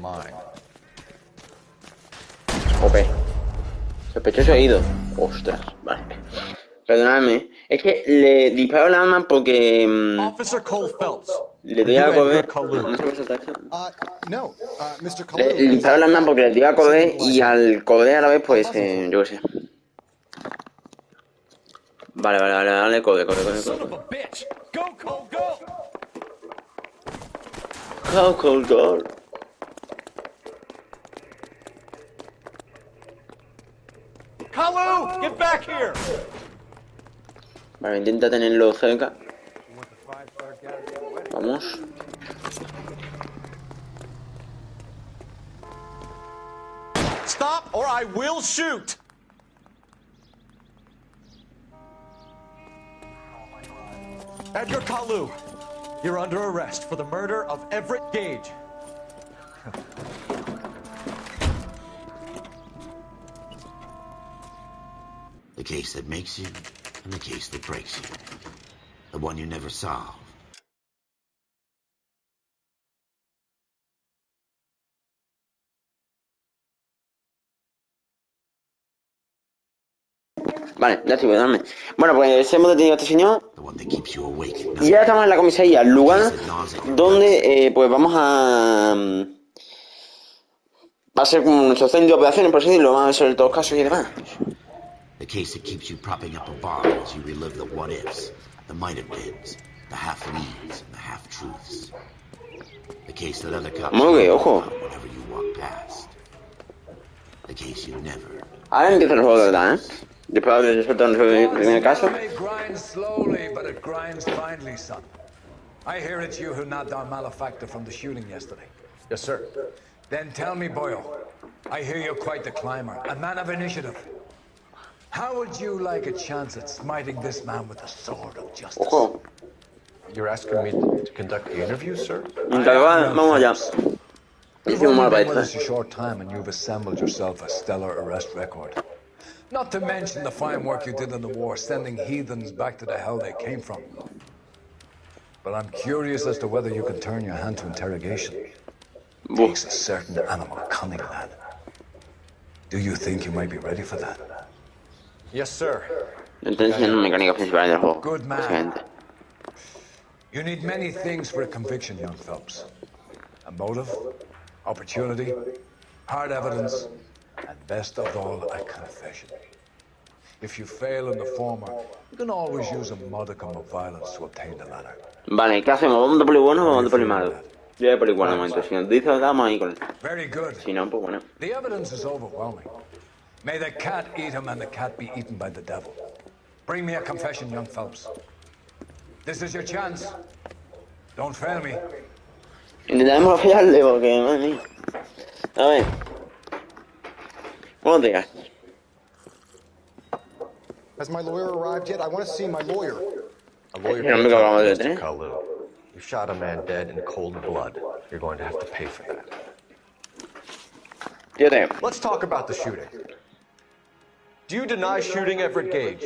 Ope. Sospechoso he ido. Ostras, vale. Perdonadme. Es que le disparo el arma porque... Officer Cole Phelps. Le doy a correr. No, Mr. Kalu. Le disparo el arma porque le doy a correr y al correr a la vez, pues, yo qué sé. Vale, corre. Go. Kalu, get back here! Vale, intenta tenerlo cerca. Vamos. Stop or I will shoot! Edgar Kalu, you're under arrest for the murder of Everett Gage. The case that makes you, and the case that breaks you. The one you never solve. Vale, ya estoy darme. Bueno, pues hemos detenido a este señor. Y ya estamos en la comisaría, el lugar donde pues vamos a... va a ser como nuestro centro de operaciones, por así decirlo, vamos a resolver todos los casos y demás. The case that keeps you propping up a bar as you relive the what-ifs, the might-have-beens, the half-leads, and the half-truths. The case that other cops ojo. whenever you walk past. The case you never... Ahora empieza el juego de verdad, ¿eh? Después de haber resuelto el primer caso. It grinds slowly, but it grinds finely, son. I hear it's you who knocked down Malefactor from the shooting yesterday. Yes, sir. Then tell me, Boyle, I hear you're quite the climber, a man of initiative. How would you like a chance at smiting this man with the sword of justice? Ojo. You're asking me to conduct the interview, sir? Vamos allá. You've only been with us a short time and you've assembled yourself a stellar arrest record. Not to mention the fine work you did in the war, sending heathens back to the hell they came from. But I'm curious as to whether you can turn your hand to interrogation. Takes a certain animal cunning, lad. Do you think you might be ready for that? Yes, sir. Estoy enseñando mecánicas principales del juego. Good man. You need many things for a conviction, young Phelps. A motive, opportunity, hard evidence, and best of all, a confession. If you fail in the former, you can always use a modicum of violence to obtain the latter. Vale, ¿qué hacemos? ¿Vamos de poli bueno o vamos de poli malo? Yo voy de poli bueno de momento. Si nos dice, vamos ahí con él. Very good. Si no, pues bueno. The evidence is overwhelming. May the cat eat him and the cat be eaten by the devil. Bring me a confession, young Phelps. This is your chance. Don't fail me. Intentaremos fallarle porque, madre mía. A ver. Buenos días. Has my lawyer arrived yet? I want to see my lawyer. A lawyer No me acabamos de Mr. tener. Kalu. You shot a man dead in cold blood. You're going to have to pay for that. Yo te... Let's talk about the shooting. Do you deny shooting Everett Gage?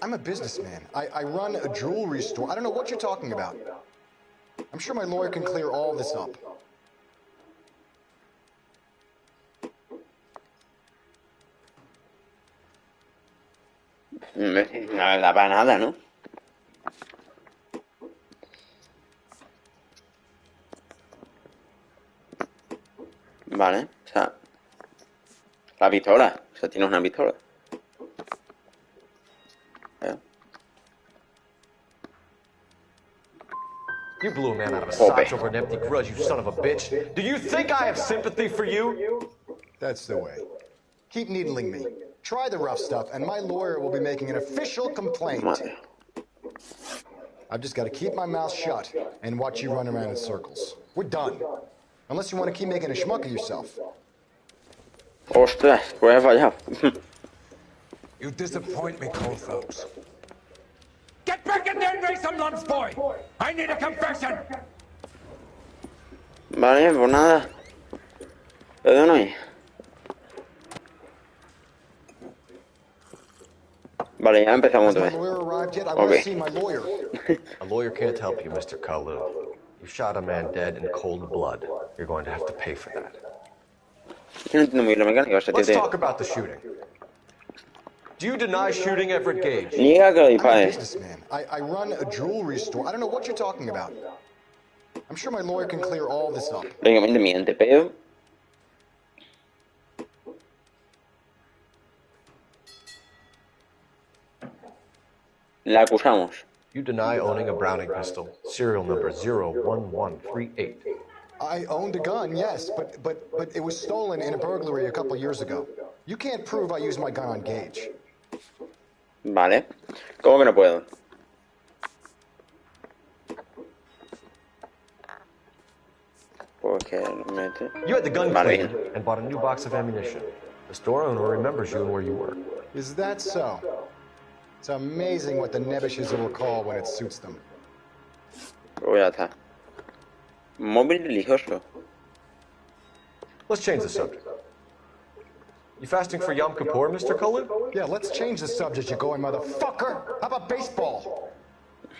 I'm a businessman. I run a jewelry store. I don't know what you're talking about. I'm sure my lawyer can clear all this up. No da para nada, ¿no? Vale, o sea... La pistola. O sea, tienes una pistola. You blew a man out of a socks over an empty grudge, you son of a bitch. Do you think I have sympathy for you? That's the way. Keep needling me. Try the rough stuff, and my lawyer will be making an official complaint. I've just got to keep my mouth shut and watch you run around in circles. We're done. Unless you want to keep making a schmuck of yourself. Ostras, pues he fallado. You disappoint me, Cole Phelps. Get back in there and raise some lumps, boy! I need a confession! Vale, pues nada. Perdóname. Vale, ya empezamos otra vez. Okay. A lawyer can't help you, Mr. Kalu. You shot a man dead in cold blood. You're going to have to pay for that. Let's talk about the shooting. Do you deny shooting Everett Gage? Niega que lo I'm a dispare. businessman. I run a jewelry store. I don't know what you're talking about. I'm sure my lawyer can clear all this up. Técnicamente miente, pero... La acusamos. You deny owning a Browning pistol, serial number 01138. I owned a gun, yes, but it was stolen in a burglary a couple years ago. You can't prove I used my gun on Gage. Vale. ¿Cómo que no puedo? Porque mete... You had the gun Vale, cleaned and bought a new box of ammunition. The store owner remembers you and where you were. Is that so? It's amazing what the nebbishes will recall when it suits them. Pues ya está. Móvil religioso. Let's change the subject. You fasting for Yom Kippur, Mr. Kalu? Yeah, let's change the subject, you going motherfucker. How about baseball?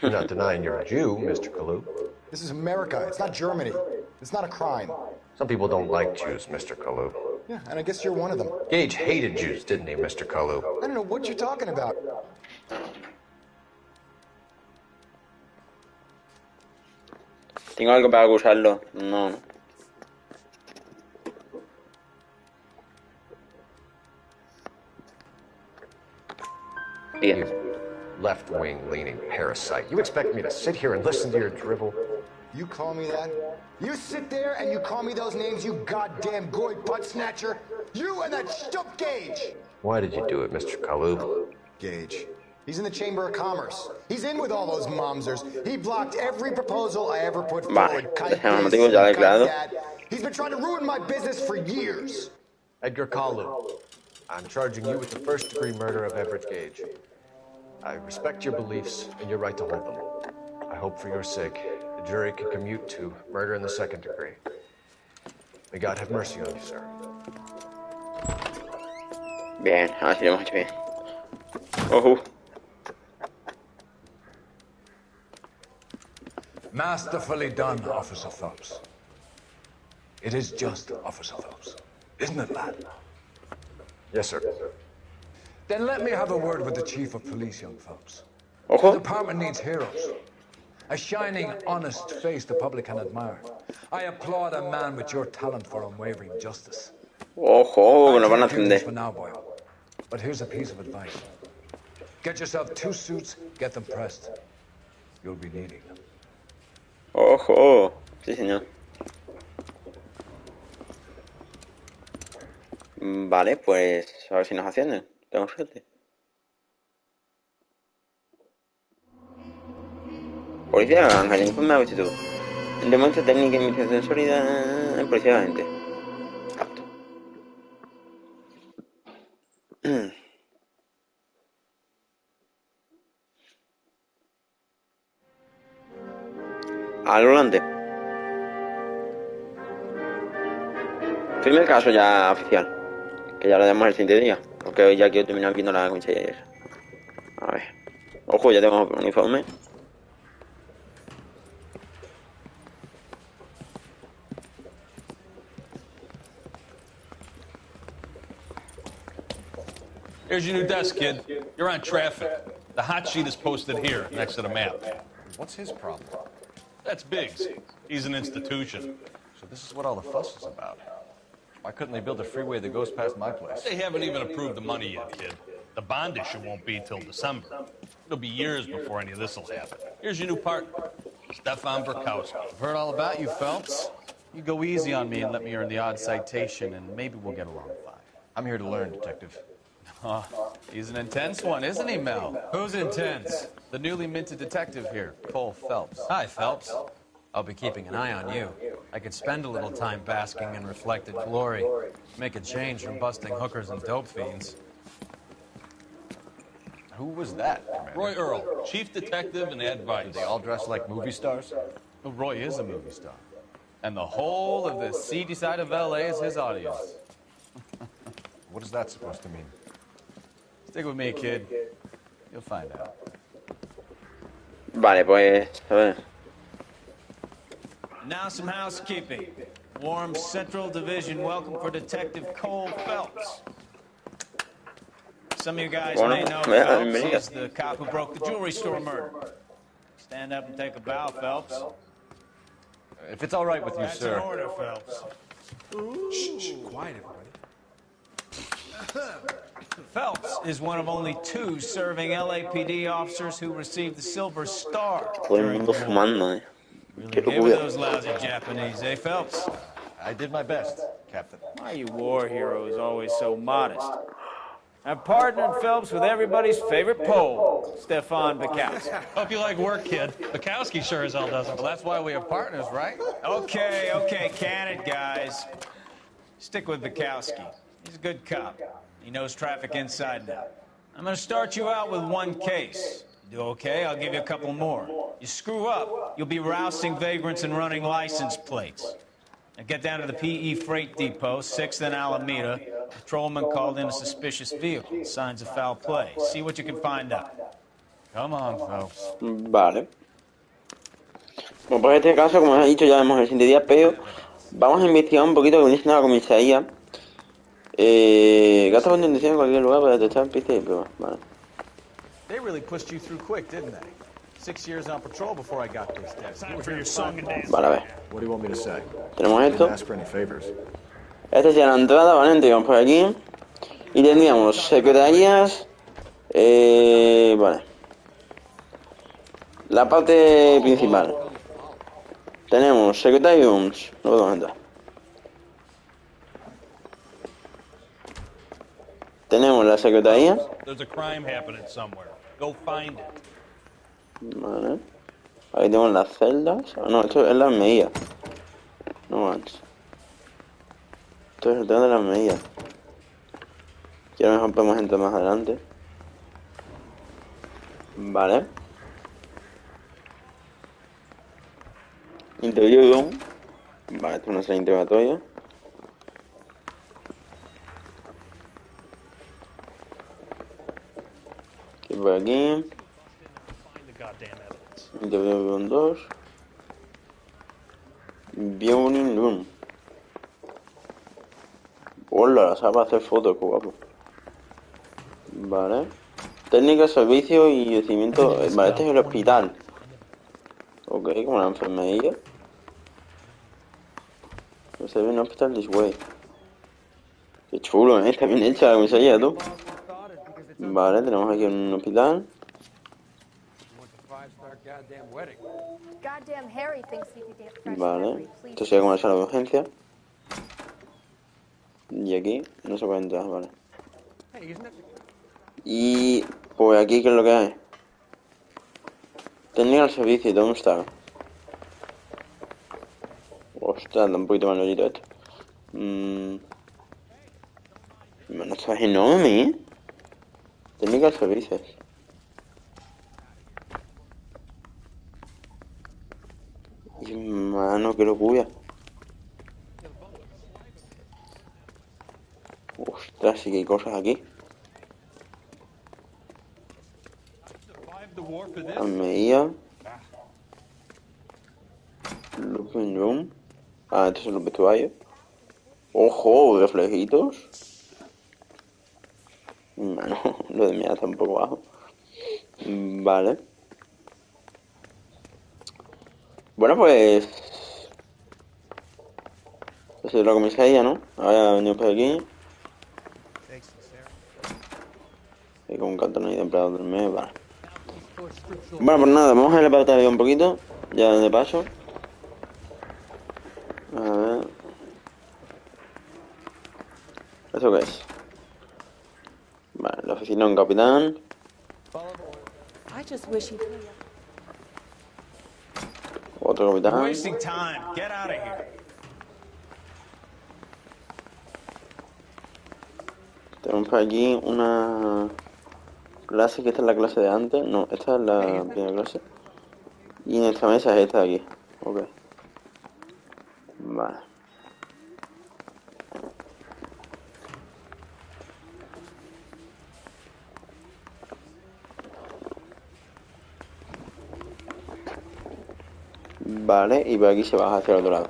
You're not denying you're a Jew, Mr. Kalu. This is America. It's not Germany. It's not a crime. Some people don't like Jews, Mr. Kalu. Yeah, and I guess you're one of them. Gage hated Jews, didn't he, Mr. Kalu? I don't know what you're talking about. ¿Tengo algo para acusarlo? No, no. You left-wing leaning parasite. You expect me to sit here and listen to your drivel? You call me that? You sit there and you call me those names, you goddamn goy butt snatcher? You and that stup Gage! Why did you do it, Mr. Kalu? Gage. He's in the Chamber of Commerce. He's in with all those momsers. He blocked every proposal I ever put forward. Kite this, kite that. He's been trying to ruin my business for years. Edgar Kalu, I'm charging you with the first-degree murder of Everett Gage. I respect your beliefs and your right to hold them. I hope for your sake the jury can commute to murder in the second degree. May God have mercy on you, sir. Bien, ahora sí lo hemos hecho bien. Ojo. Masterfully done, Officer Phelps. It is just Officer Phelps, isn't it, lad? Yes, sir. Then let me have a word with the Chief of Police, young Phelps. Ojo. The department needs heroes. A shining, honest face the public can admire. I applaud a man with your talent for unwavering justice. Ojo, que nos van a I can't do this atender. for now, boy. But here's a piece of advice. Get yourself 2 suits, get them pressed. You'll be needing them. Ojo. Sí, señor. Vale, pues a ver si nos ascienden. Tengo suerte. Policía de Naranja, el informe de actitud. Demuestra técnica de investigación sólida en policía de la gente. Apto. Al volante. Firme el caso ya oficial. Que ya lo demos el siguiente día. Porque hoy ya quiero terminar viendo la comisaría esa. A ver. Ojo, ya tengo un uniforme. Here's your new desk, kid. You're on traffic. The hot sheet is posted here, next to the map. What's his problem? That's Biggs. He's an institution. So this is what all the fuss is about. Why couldn't they build a freeway that goes past my place? They haven't even approved the money yet, kid. The bond issue won't be till December. It'll be years before any of this will happen. Here's your new partner, Stefan Burkowski. I've heard all about you, Phelps. You go easy on me and let me earn the odd citation, and maybe we'll get along fine. I'm here to learn, Detective. Oh, he's an intense one, isn't he, Mel? Who's intense? The newly minted detective here, Cole Phelps. Hi, Phelps. I'll be keeping an eye on you. I could spend a little time basking in reflected glory. Make a change from busting hookers and dope fiends. Who was that, Commander? Roy Earl, chief detective and advice. Do they all dress like movie stars? Well, Roy is a movie star. And the whole of the seedy side of L.A. is his audience. What is that supposed to mean? Stick with me, kid. You'll find out. Vale, pues, a ver. Now some housekeeping. Warm Central Division welcome for Detective Cole Phelps. Some of you guys may know Phelps. He's the cop who broke the jewelry store murder. Stand up and take a bow, Phelps. If it's all right with you, That's sir. an order, Phelps. Shh, quiet, everybody. Phelps is one of only 2 serving LAPD officers who received the Silver Star. Todo el mundo fumando, Qué Gave with locura. those lousy Japanese, eh, Phelps? I did my best, Captain. Why are you war heroes always so modest? I've partnered Phelps with everybody's favorite Pole, Stefan Bukowski. Hope you like work, kid. Bukowski sure as hell doesn't. Well, that's why we have partners, right? Okay, can it, guys. Stick with Bukowski. He's a good cop. He knows traffic inside and out. I'm gonna start you out with 1 case. You do okay, I'll give you a couple more. You screw up, you'll be rousting vagrants and running license plates. Now get down to the PE Freight Depot, 6th and Alameda. A patrolman called in a suspicious vehicle. Signs of foul play. See what you can find out. Come on, Phelps. Vale. Bueno, pues en este caso, como os he dicho, ya vemos el siguiente día, pero vamos a investigar un poquito con la comisaría. Gasta con intención en cualquier lugar para detectar pistas y pruebas. Vale. They really pushed you through quick, didn't they? 6 years on patrol before I got this desk. Vale, a ver. What do you want me to say? Tenemos esto. Didn't ask for any favors. Esta es ya la entrada, ¿vale? Entramos por aquí. Y tendríamos secretarías. Vale. La parte principal. Tenemos secretary rooms. No podemos entrar. Tenemos la secretaría. There's a crime happening somewhere. Go find it. Vale. Ahí tenemos las celdas. Ah, no, esto es las medidas. No más. Esto es el tema de las medidas. Y a lo mejor podemos entrar más adelante. Vale. Interview room. Vale, esto es una sala interrogatoria. Aquí por aquí. Interview room 2. Viewing room. Hola, la sala para hacer fotos, qué guapo. Vale. Técnica, servicio y recibimiento. Vale, este es el hospital. Ok, como la enfermería. Se ve un hospital this way. Qué chulo, está bien hecha la comisaría, tú. Vale, tenemos aquí un hospital. Goddamn Harry thinks he could get fresh Vale, every please. esto sería como la sala de urgencia. Y aquí no se puede entrar, vale. Y pues aquí, ¿qué es lo que hay? Técnica al servicio, ¿dónde está? Ostras, da un poquito más lolito esto. Bueno, esto es enorme, ¿eh? Técnica al servicio. Y mano, qué locura. Ostras, sí que hay cosas aquí. Almeía. Looping room. Ah, estos son los vestuarios. Ojo, reflejitos. Mano, lo de mira está un poco bajo. Vale. Bueno, pues... Esa es la comisaría, ¿no? Ahora ha venido por aquí. Hay como un cartón ahí de empleados del mes, vale. Bueno, pues nada, vamos a ir a la pantalla un poquito. Ya de paso. A ver. ¿Eso qué es? Vale, la oficina de un capitán. I just wish he'd hurry up. Otro You're capitán. wasting time. Get out of here. Tenemos por aquí una clase, que esta es la clase de antes. No, esta es la primera clase. Y nuestra mesa es esta de aquí. Ok. Vale. Vale, y por aquí se baja hacia el otro lado.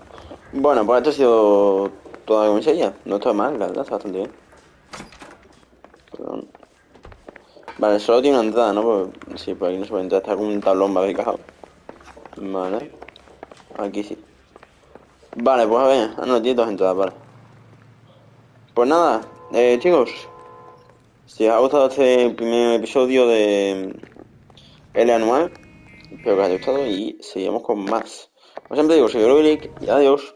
Bueno, pues esto ha sido toda la comisaría. No está mal, la verdad, está bastante bien. Perdón. Vale, solo tiene una entrada, ¿no? Pues, sí, por aquí no se puede entrar, está como un tablón barricajado. Vale. Aquí sí. Vale, pues a ver, no, tiene dos entradas, vale. Pues nada, chicos. Si os ha gustado este primer episodio de Noire, espero que os haya gustado y seguimos con más. Como siempre digo, soy Robilic y adiós.